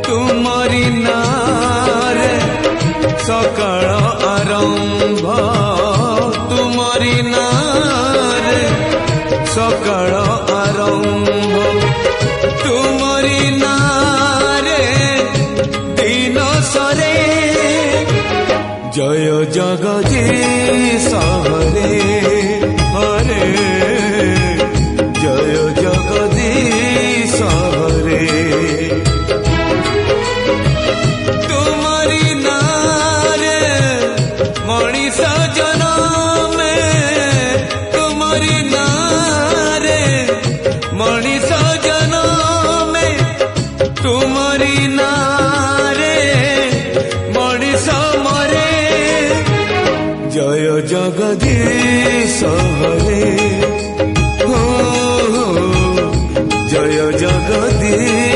तुमरी नारे सकाळ आरंभ तुमरी नारे सकाळ आरंभ तुमरी नारे दिन सरे जय जगदीश हरे हरे जय जगदीश हरे तुमरी नारे मनीष जनमे तुमरी नारे मनीष जनमे तुमरी नारे मनीष मरे जय जगदीश हरे हो जय जगदीश